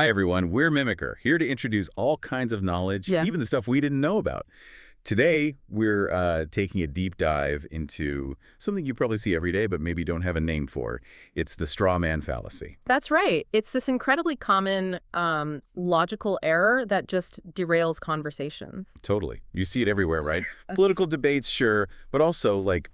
Hi, everyone. We're Mimicker, here to introduce all kinds of knowledge, Yeah. even the stuff we didn't know about. Today, we're taking a deep dive into something you probably see every day, but maybe don't have a name for. It's the straw man fallacy. That's right. It's this incredibly common logical error that just derails conversations. Totally. You see it everywhere, right? Political debates, sure, but also, like,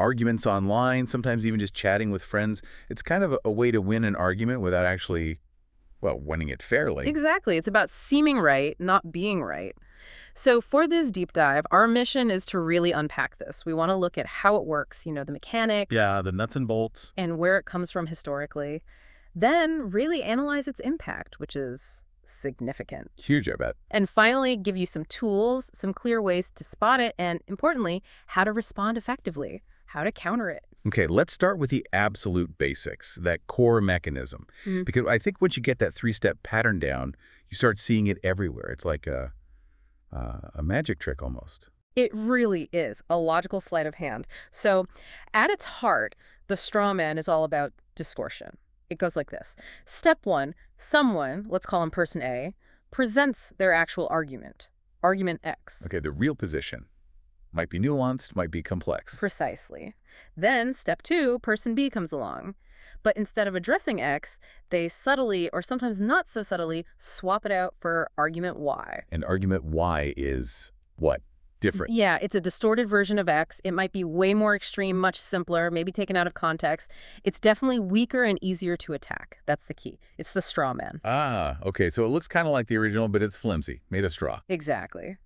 arguments online, sometimes even just chatting with friends. It's kind of a way to win an argument without actually, well, winning it fairly. Exactly. It's about seeming right, not being right. So for this deep dive, our mission is to really unpack this. We want to look at how it works, the mechanics. Yeah, the nuts and bolts. And where it comes from historically. Then really analyze its impact, which is significant. Huge, I bet. And finally, give you some tools, some clear ways to spot it, and importantly, how to respond effectively, how to counter it. Okay, let's start with the absolute basics, that core mechanism. Because I think once you get that three-step pattern down, you start seeing it everywhere. It's like a magic trick almost. It really is a logical sleight of hand. So at its heart, the straw man is all about distortion. It goes like this. Step one, someone, let's call him person A, presents their actual argument, argument X. Okay, the real position. Might be nuanced, might be complex. Precisely. Then, step two, person B comes along. But instead of addressing X, they subtly, or sometimes not so subtly, swap it out for argument Y. And argument Y is what? Different. Yeah, it's a distorted version of X. It might be way more extreme, much simpler, maybe taken out of context. It's definitely weaker and easier to attack. That's the key. It's the straw man. Ah, okay, so it looks kind of like the original, but it's flimsy, made of straw. Exactly.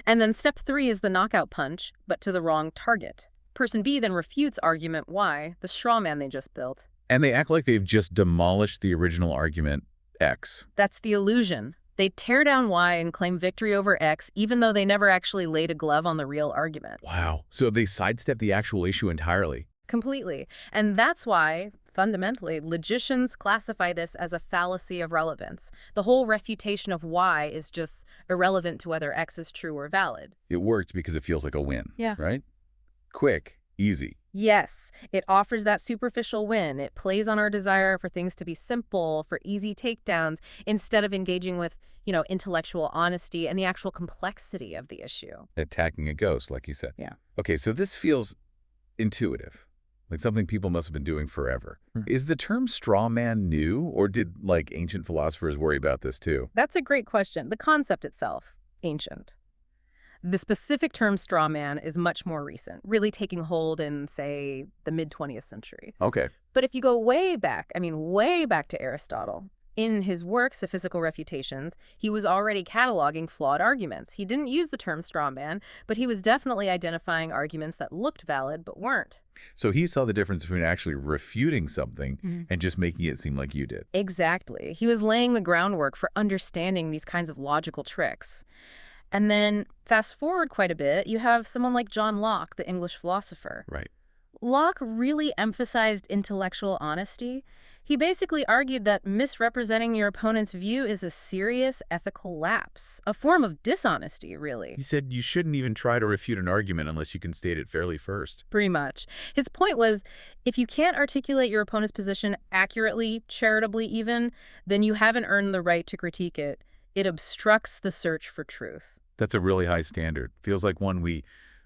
And then step three is the knockout punch, but to the wrong target. Person B then refutes argument Y, the straw man they just built. And they act like they've just demolished the original argument X. That's the illusion. They tear down Y and claim victory over X, even though they never actually laid a glove on the real argument. Wow. So they sidestep the actual issue entirely. Completely. And that's why, fundamentally, logicians classify this as a fallacy of relevance. The whole refutation of Y is just irrelevant to whether X is true or valid. It works because it feels like a win. Yeah. Right? Quick, easy. Yes, it offers that superficial win. It plays on our desire for things to be simple, for easy takedowns, instead of engaging with, intellectual honesty and the actual complexity of the issue. Attacking a ghost, like you said. Yeah. Okay, so this feels intuitive, like something people must have been doing forever. Is the term straw man new, or did, ancient philosophers worry about this too? That's a great question. The concept itself, ancient. The specific term straw man is much more recent, really taking hold in, say, the mid-20th century. Okay. But if you go way back to Aristotle, in his work, Sophistical Refutations, he was already cataloging flawed arguments. He didn't use the term straw man, but he was definitely identifying arguments that looked valid but weren't. So he saw the difference between actually refuting something and just making it seem like you did. Exactly. He was laying the groundwork for understanding these kinds of logical tricks. And then fast forward quite a bit, you have someone like John Locke, the English philosopher. Right. Locke really emphasized intellectual honesty. He basically argued that misrepresenting your opponent's view is a serious ethical lapse, a form of dishonesty, really. He said you shouldn't even try to refute an argument unless you can state it fairly first. Pretty much. His point was, if you can't articulate your opponent's position accurately, charitably even, then you haven't earned the right to critique it. It obstructs the search for truth. That's a really high standard. Feels like one we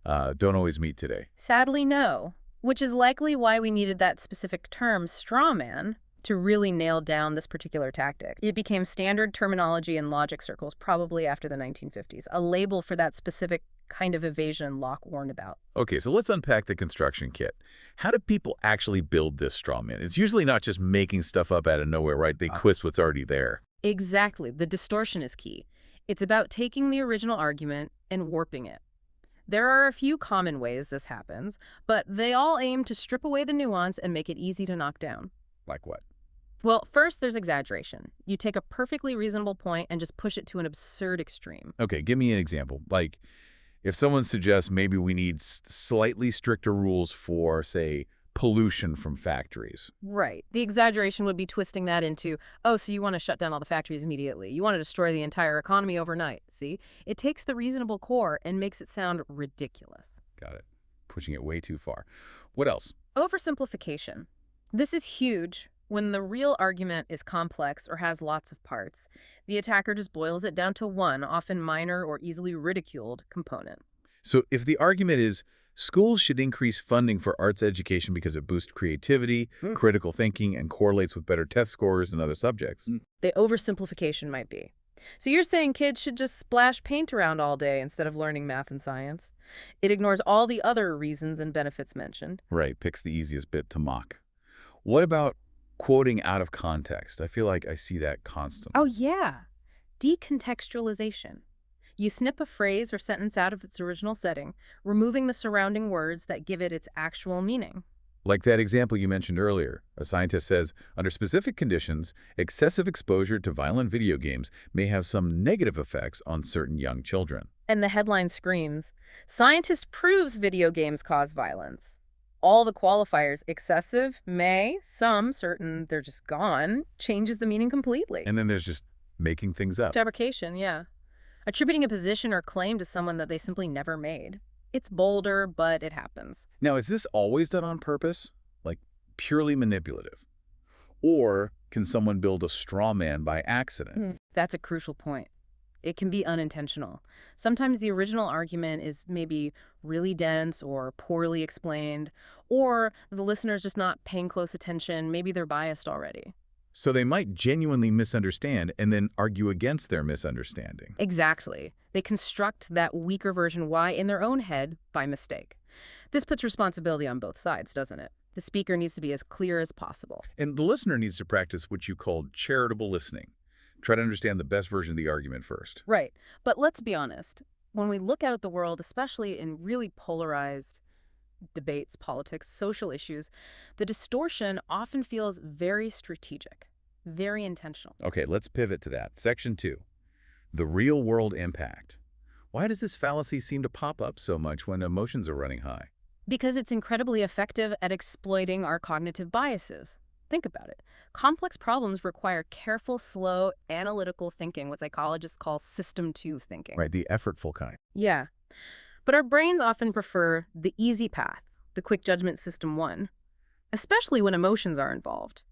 don't always meet today. Sadly, no. Which is likely why we needed that specific term, straw man, to really nail down this particular tactic. It became standard terminology in logic circles probably after the 1950s, a label for that specific kind of evasion Locke warned about. Okay, so let's unpack the construction kit. How do people actually build this straw man? It's usually not just making stuff up out of nowhere, right? They twist what's already there. Exactly. The distortion is key. It's about taking the original argument and warping it. There are a few common ways this happens, but they all aim to strip away the nuance and make it easy to knock down. Like what? Well, first, there's exaggeration. You take a perfectly reasonable point and just push it to an absurd extreme. Okay, give me an example. Like, if someone suggests maybe we need slightly stricter rules for, say, pollution from factories. Right. The exaggeration would be twisting that into, oh, so you want to shut down all the factories immediately. You want to destroy the entire economy overnight. See? It takes the reasonable core and makes it sound ridiculous. Got it. Pushing it way too far. What else? Oversimplification. This is huge. When the real argument is complex or has lots of parts, the attacker just boils it down to one, often minor or easily ridiculed, component. So if the argument is schools should increase funding for arts education because it boosts creativity, critical thinking, and correlates with better test scores in other subjects. The oversimplification might be. So you're saying kids should just splash paint around all day instead of learning math and science. It ignores all the other reasons and benefits mentioned. Right, picks the easiest bit to mock. What about quoting out of context? I feel like I see that constantly. Oh, yeah. Decontextualization. You snip a phrase or sentence out of its original setting, removing the surrounding words that give it its actual meaning. Like that example you mentioned earlier. A scientist says, under specific conditions, excessive exposure to violent video games may have some negative effects on certain young children. And the headline screams, "Scientist proves video games cause violence." All the qualifiers, excessive, may, some, certain, they're just gone, changes the meaning completely. And then there's just making things up. Fabrication, yeah. Attributing a position or claim to someone that they simply never made. It's bolder, but it happens. Now, is this always done on purpose? Like purely manipulative? Or can someone build a straw man by accident? That's a crucial point. It can be unintentional. Sometimes the original argument is maybe really dense or poorly explained, or the listener's just not paying close attention. Maybe they're biased already. So they might genuinely misunderstand and then argue against their misunderstanding. Exactly. They construct that weaker version Y in their own head by mistake. This puts responsibility on both sides, doesn't it? The speaker needs to be as clear as possible. And the listener needs to practice what you call charitable listening. Try to understand the best version of the argument first. Right. But let's be honest. When we look out at the world, especially in really polarized debates, politics, social issues, the distortion often feels very strategic, very intentional. Okay, let's pivot to that. Section 2, the real-world impact. Why does this fallacy seem to pop up so much when emotions are running high? Because it's incredibly effective at exploiting our cognitive biases. Think about it. Complex problems require careful, slow, analytical thinking, what psychologists call system 2 thinking. Right, the effortful kind. Yeah. But our brains often prefer the easy path, the quick judgment system 1, especially when emotions are involved.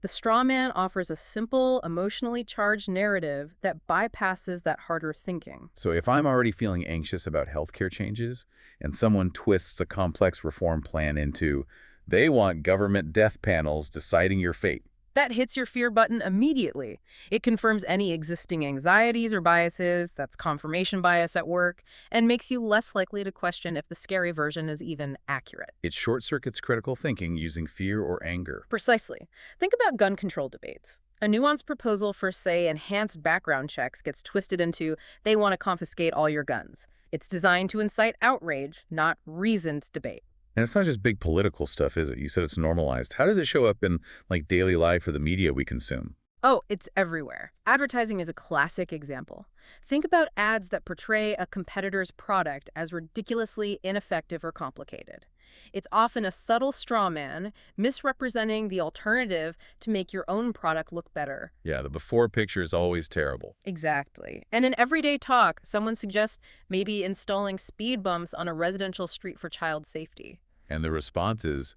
The straw man offers a simple, emotionally charged narrative that bypasses that harder thinking. So if I'm already feeling anxious about healthcare changes and someone twists a complex reform plan into, they want government death panels deciding your fate. That hits your fear button immediately. It confirms any existing anxieties or biases, that's confirmation bias at work, and makes you less likely to question if the scary version is even accurate. It short-circuits critical thinking using fear or anger. Precisely. Think about gun control debates. A nuanced proposal for, say, enhanced background checks gets twisted into, they want to confiscate all your guns. It's designed to incite outrage, not reasoned debate. And it's not just big political stuff, is it? You said it's normalized. How does it show up in, like, daily life or the media we consume? Oh, it's everywhere. Advertising is a classic example. Think about ads that portray a competitor's product as ridiculously ineffective or complicated. It's often a subtle straw man, misrepresenting the alternative to make your own product look better. Yeah, the before picture is always terrible. Exactly. And in everyday talk, someone suggests maybe installing speed bumps on a residential street for child safety. And the response is,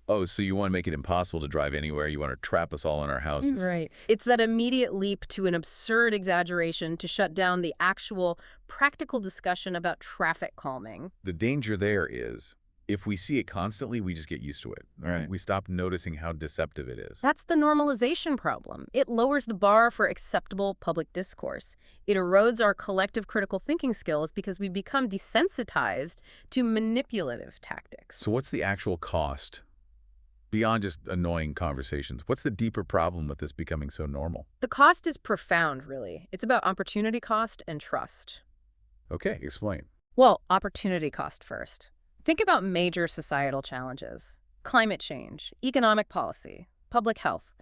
oh, so you want to make it impossible to drive anywhere? You want to trap us all in our houses? Right. It's that immediate leap to an absurd exaggeration to shut down the actual practical discussion about traffic calming. The danger there is, if we see it constantly, we just get used to it. Right. We stop noticing how deceptive it is. That's the normalization problem. It lowers the bar for acceptable public discourse. It erodes our collective critical thinking skills because we become desensitized to manipulative tactics. So what's the actual cost? Beyond just annoying conversations, what's the deeper problem with this becoming so normal? The cost is profound, really. It's about opportunity cost and trust. Okay, explain. Well, opportunity cost first. Think about major societal challenges: climate change, economic policy, public health.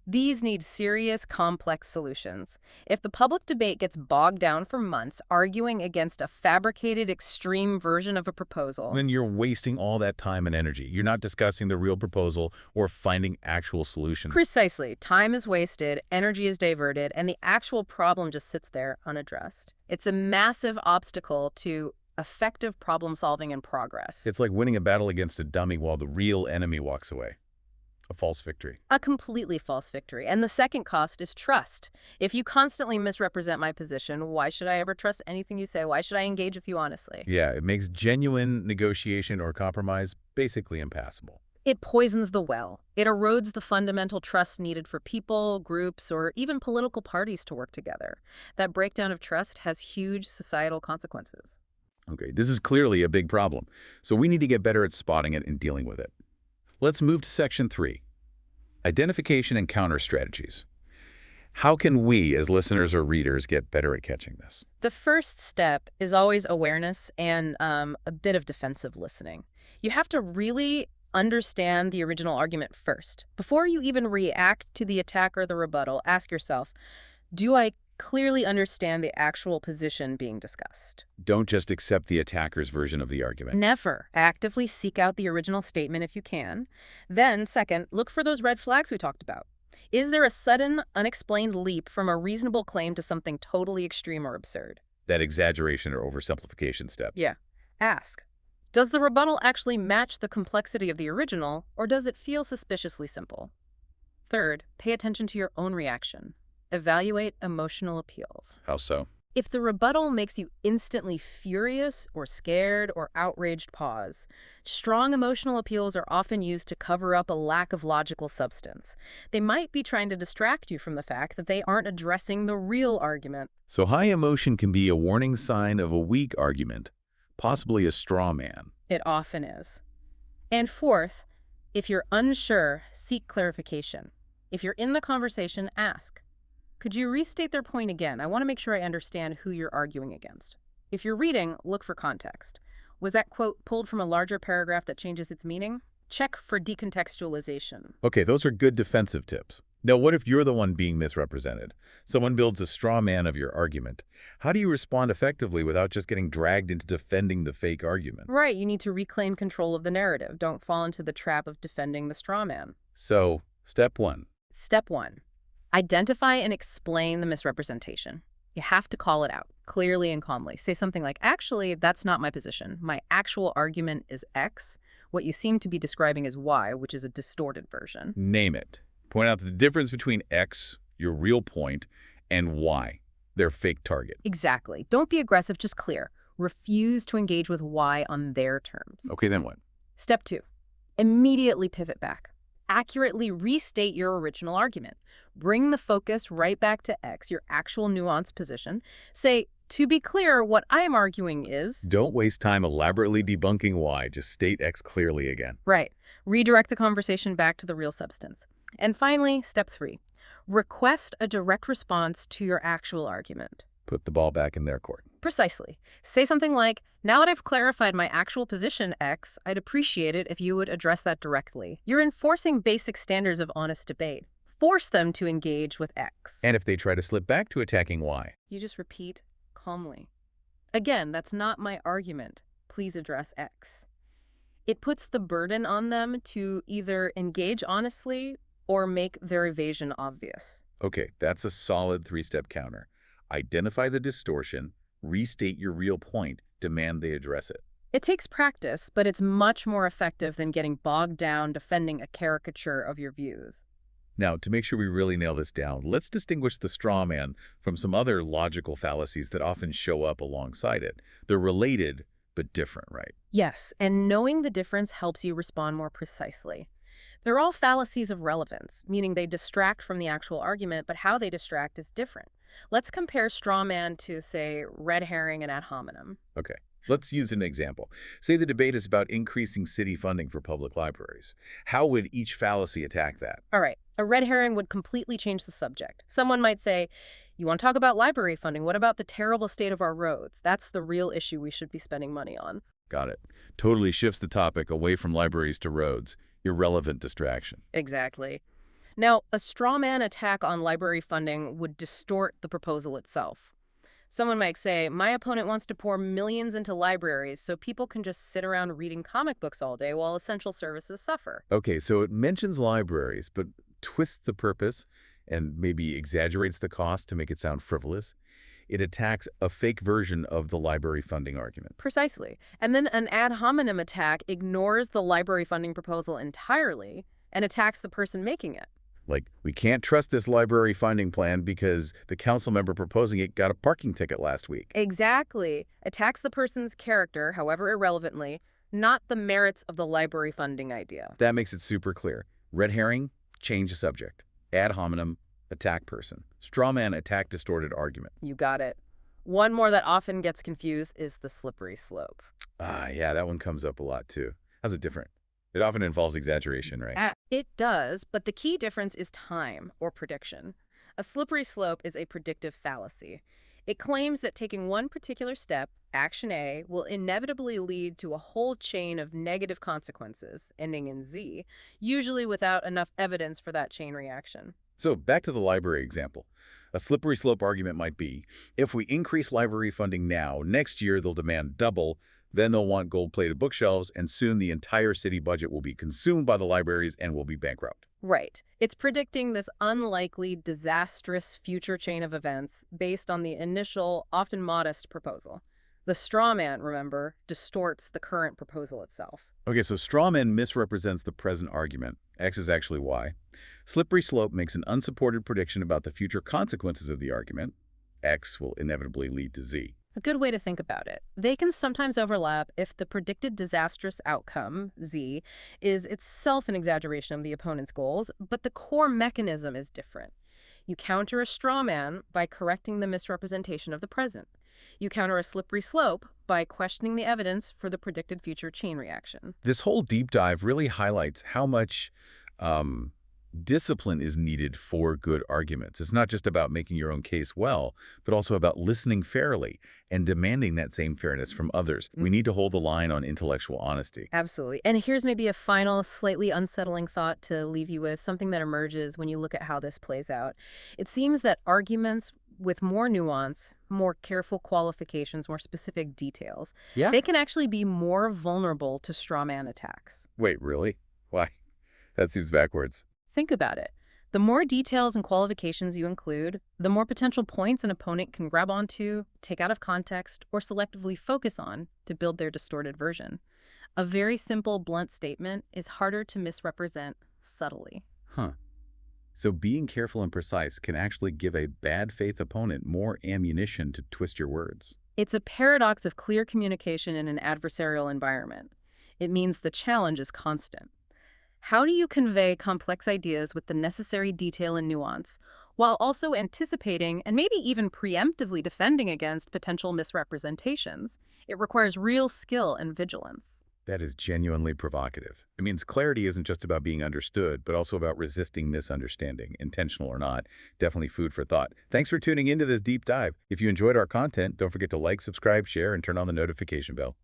These need serious, complex solutions. If the public debate gets bogged down for months arguing against a fabricated, extreme version of a proposal, Then you're wasting all that time and energy. You're not discussing the real proposal or finding actual solutions. precisely, time is wasted, energy is diverted, and the actual problem just sits there unaddressed. It's a massive obstacle to effective problem solving and progress. It's like winning a battle against a dummy while the real enemy walks away. A false victory. A completely false victory. And the second cost is trust. If you constantly misrepresent my position, why should I ever trust anything you say? Why should I engage with you honestly? Yeah, it makes genuine negotiation or compromise basically impassable. It poisons the well. It erodes the fundamental trust needed for people, groups, or even political parties to work together. That breakdown of trust has huge societal consequences. Okay, this is clearly a big problem, so we need to get better at spotting it and dealing with it. Let's move to Section 3, identification and counter strategies. How can we, as listeners or readers, get better at catching this? The first step is always awareness and a bit of defensive listening. You have to really understand the original argument first. Before you even react to the attack or the rebuttal, ask yourself, do I clearly understand the actual position being discussed? Don't just accept the attacker's version of the argument. Never. Actively seek out the original statement if you can. Then, second, look for those red flags we talked about. Is there a sudden, unexplained leap from a reasonable claim to something totally extreme or absurd? That exaggeration or oversimplification step. Yeah. Ask. Does the rebuttal actually match the complexity of the original, or does it feel suspiciously simple? Third, pay attention to your own reaction. Evaluate emotional appeals. How so? If the rebuttal makes you instantly furious or scared or outraged, pause. Strong emotional appeals are often used to cover up a lack of logical substance. They might be trying to distract you from the fact that they aren't addressing the real argument. So high emotion can be a warning sign of a weak argument, possibly a straw man. It often is. And fourth, if you're unsure, seek clarification. If you're in the conversation, ask. Could you restate their point again? I want to make sure I understand who you're arguing against. If you're reading, look for context. Was that quote pulled from a larger paragraph that changes its meaning? Check for decontextualization. Okay, those are good defensive tips. Now, what if you're the one being misrepresented? Someone builds a straw man of your argument. How do you respond effectively without just getting dragged into defending the fake argument? Right, you need to reclaim control of the narrative. Don't fall into the trap of defending the straw man. So, step 1. Step 1. Identify and explain the misrepresentation. You have to call it out, clearly and calmly. Say something like, actually, that's not my position. My actual argument is X. What you seem to be describing is Y, which is a distorted version. Name it. Point out the difference between X, your real point, and Y, their fake target. Exactly. Don't be aggressive, just clear. Refuse to engage with Y on their terms. Okay, then what? Step 2. Immediately pivot back. Accurately restate your original argument. Bring the focus right back to X, your actual nuanced position. Say, to be clear, what I'm arguing is... Don't waste time elaborately debunking Y. Just state X clearly again. Right. Redirect the conversation back to the real substance. And finally, step 3. Request a direct response to your actual argument. Put the ball back in their court. Precisely. Say something like, now that I've clarified my actual position, X, I'd appreciate it if you would address that directly. You're enforcing basic standards of honest debate. Force them to engage with X. And if they try to slip back to attacking Y? You just repeat calmly. Again, that's not my argument. Please address X. It puts the burden on them to either engage honestly or make their evasion obvious. Okay, that's a solid 3-step counter. Identify the distortion, restate your real point, demand they address it. It takes practice, but it's much more effective than getting bogged down defending a caricature of your views. Now, to make sure we really nail this down, let's distinguish the straw man from some other logical fallacies that often show up alongside it. They're related, but different, right? Yes, and knowing the difference helps you respond more precisely. They're all fallacies of relevance, meaning they distract from the actual argument, but how they distract is different. Let's compare straw man to, say, red herring and ad hominem. Okay, let's use an example. Say the debate is about increasing city funding for public libraries. How would each fallacy attack that? All right, a red herring would completely change the subject. Someone might say, you want to talk about library funding? What about the terrible state of our roads? That's the real issue we should be spending money on. Got it. Totally shifts the topic away from libraries to roads. Irrelevant distraction. Exactly. Now, a straw man attack on library funding would distort the proposal itself. Someone might say, my opponent wants to pour millions into libraries so people can just sit around reading comic books all day while essential services suffer. Okay, so it mentions libraries, but twists the purpose and maybe exaggerates the cost to make it sound frivolous. It attacks a fake version of the library funding argument. Precisely. And then an ad hominem attack ignores the library funding proposal entirely and attacks the person making it. Like, we can't trust this library funding plan because the council member proposing it got a parking ticket last week. Exactly. Attacks the person's character, however irrelevantly, not the merits of the library funding idea. That makes it super clear. Red herring, change the subject. Ad hominem, attack person. Straw man, attack distorted argument. You got it. One more that often gets confused is the slippery slope. Yeah, that one comes up a lot too. How's it different? It often involves exaggeration, right? It does, but the key difference is time or prediction. A slippery slope is a predictive fallacy. It claims that taking one particular step, action A, will inevitably lead to a whole chain of negative consequences, ending in Z, usually without enough evidence for that chain reaction. So back to the library example. A slippery slope argument might be, if we increase library funding now, next year they'll demand double, then they'll want gold-plated bookshelves, and soon the entire city budget will be consumed by the libraries and will be bankrupt. Right. It's predicting this unlikely, disastrous future chain of events based on the initial, often modest proposal. The straw man, remember, distorts the current proposal itself. Okay, so straw man misrepresents the present argument. X is actually Y. Slippery slope makes an unsupported prediction about the future consequences of the argument. X will inevitably lead to Z. A good way to think about it. They can sometimes overlap if the predicted disastrous outcome, Z, is itself an exaggeration of the opponent's goals, but the core mechanism is different. You counter a straw man by correcting the misrepresentation of the present. You counter a slippery slope by questioning the evidence for the predicted future chain reaction. This whole deep dive really highlights how much discipline is needed for good arguments. It's not just about making your own case well, but also about listening fairly and demanding that same fairness from others. We need to hold the line on intellectual honesty. Absolutely. And here's maybe a final, slightly unsettling thought to leave you with, something that emerges when you look at how this plays out. It seems that arguments with more nuance, more careful qualifications, more specific details, Yeah. they can actually be more vulnerable to straw man attacks. Wait, really? Why? That seems backwards. Think about it. The more details and qualifications you include, the more potential points an opponent can grab onto, take out of context, or selectively focus on to build their distorted version. A very simple, blunt statement is harder to misrepresent subtly. Huh. So being careful and precise can actually give a bad faith opponent more ammunition to twist your words. It's a paradox of clear communication in an adversarial environment. It means the challenge is constant. How do you convey complex ideas with the necessary detail and nuance, while also anticipating and maybe even preemptively defending against potential misrepresentations? It requires real skill and vigilance. That is genuinely provocative. It means clarity isn't just about being understood, but also about resisting misunderstanding, intentional or not. Definitely food for thought. Thanks for tuning into this deep dive. If you enjoyed our content, don't forget to like, subscribe, share, and turn on the notification bell.